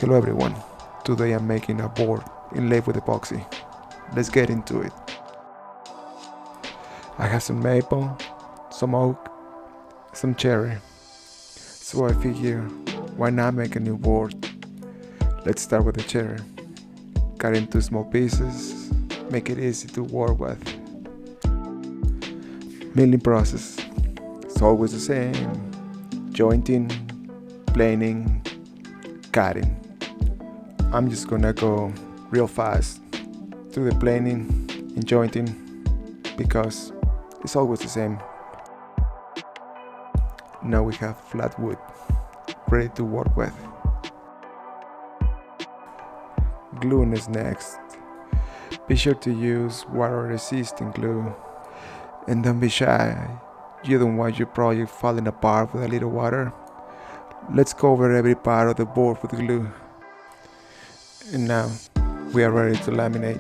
Hello everyone, today I'm making a board inlaid with epoxy. Let's get into it. I have some maple, some oak, some cherry. So I figure, why not make a new board? Let's start with the cherry. Cut into small pieces, make it easy to work with. Milling process, it's always the same. Jointing, planing, cutting. I'm just gonna go real fast through the planing and jointing because it's always the same. Now we have flat wood ready to work with. Gluing is next. Be sure to use water resistant glue and don't be shy. You don't want your project falling apart with a little water. Let's cover every part of the board with glue. And now we are ready to laminate.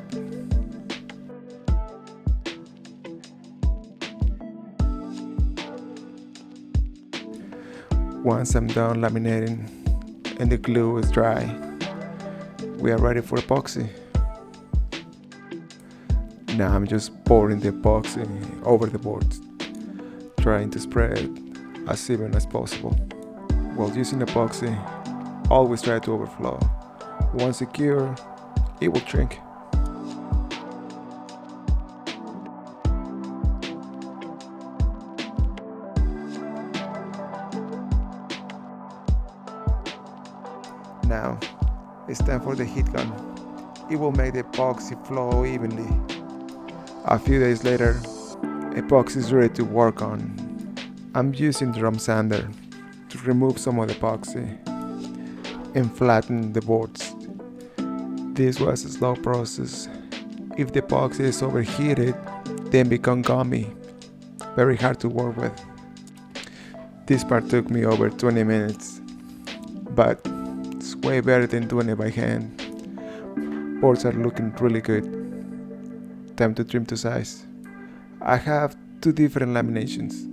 Once I'm done laminating and the glue is dry, we are ready for epoxy. Now I'm just pouring the epoxy over the boards, trying to spread as even as possible. While using epoxy, always try to overflow. Once secure, it will shrink. Now, it's time for the heat gun. It will make the epoxy flow evenly. A few days later, epoxy is ready to work on. I'm using drum sander to remove some of the epoxy and flatten the boards. This was a slow process. If the epoxy is overheated, then become gummy, very hard to work with. This part took me over 20 minutes, but it's way better than doing it by hand. Boards are looking really good. Time to trim to size. I have two different laminations.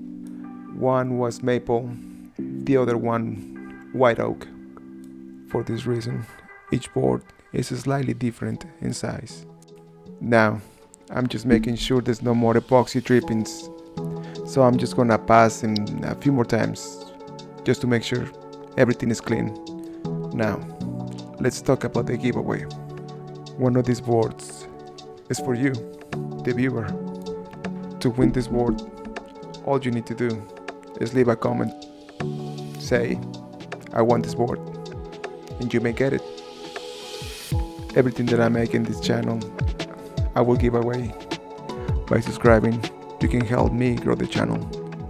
One was maple, the other one white oak. For this reason, each board is slightly different in size. Now, I'm just making sure there's no more epoxy drippings. So I'm just gonna pass in a few more times, just to make sure everything is clean. Now, let's talk about the giveaway. One of these boards is for you, the viewer. To win this board, all you need to do is leave a comment. Say, I want this board, and you may get it. Everything that I make in this channel, I will give away. By subscribing, you can help me grow the channel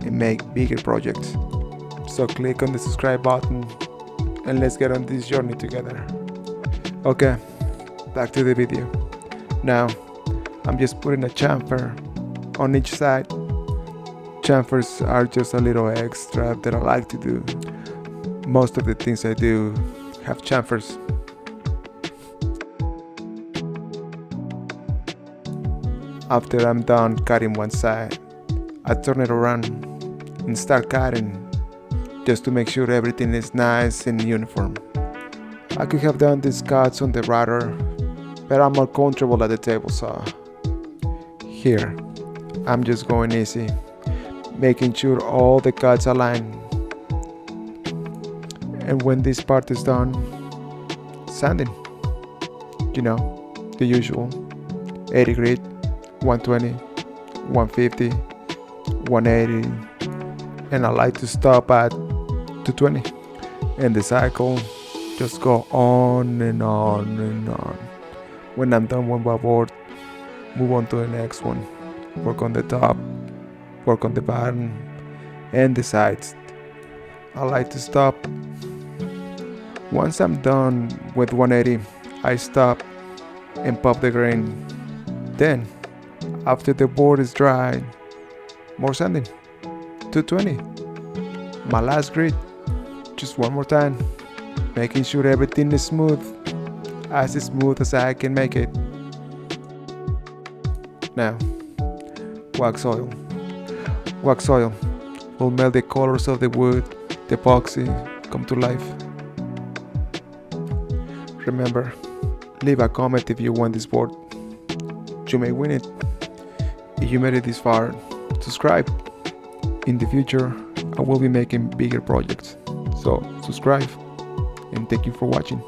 and make bigger projects. So click on the subscribe button and let's get on this journey together. Okay, back to the video. Now, I'm just putting a chamfer on each side. Chamfers are just a little extra that I like to do. Most of the things I do have chamfers. After I'm done cutting one side, I turn it around and start cutting just to make sure everything is nice and uniform. I could have done these cuts on the router, but I'm more comfortable at the table saw. Here, I'm just going easy, making sure all the cuts align. And when this part is done, sanding. You know, the usual. 80 grit, 120, 150, 180, and I like to stop at 220. And the cycle just go on and on and on. When I'm done with my board, move on to the next one. Work on the top, work on the bottom, and the sides. I like to stop. Once I'm done with 180, I stop and pop the grain. Then, after the board is dry, more sanding. 220. My last grit. Just one more time. Making sure everything is smooth as I can make it. Now, wax oil. Wax oil will melt the colors of the wood, the epoxy come to life. Remember, leave a comment if you want this board. You may win it. If you made it this far, subscribe. In the future, I will be making bigger projects. So subscribe, and thank you for watching.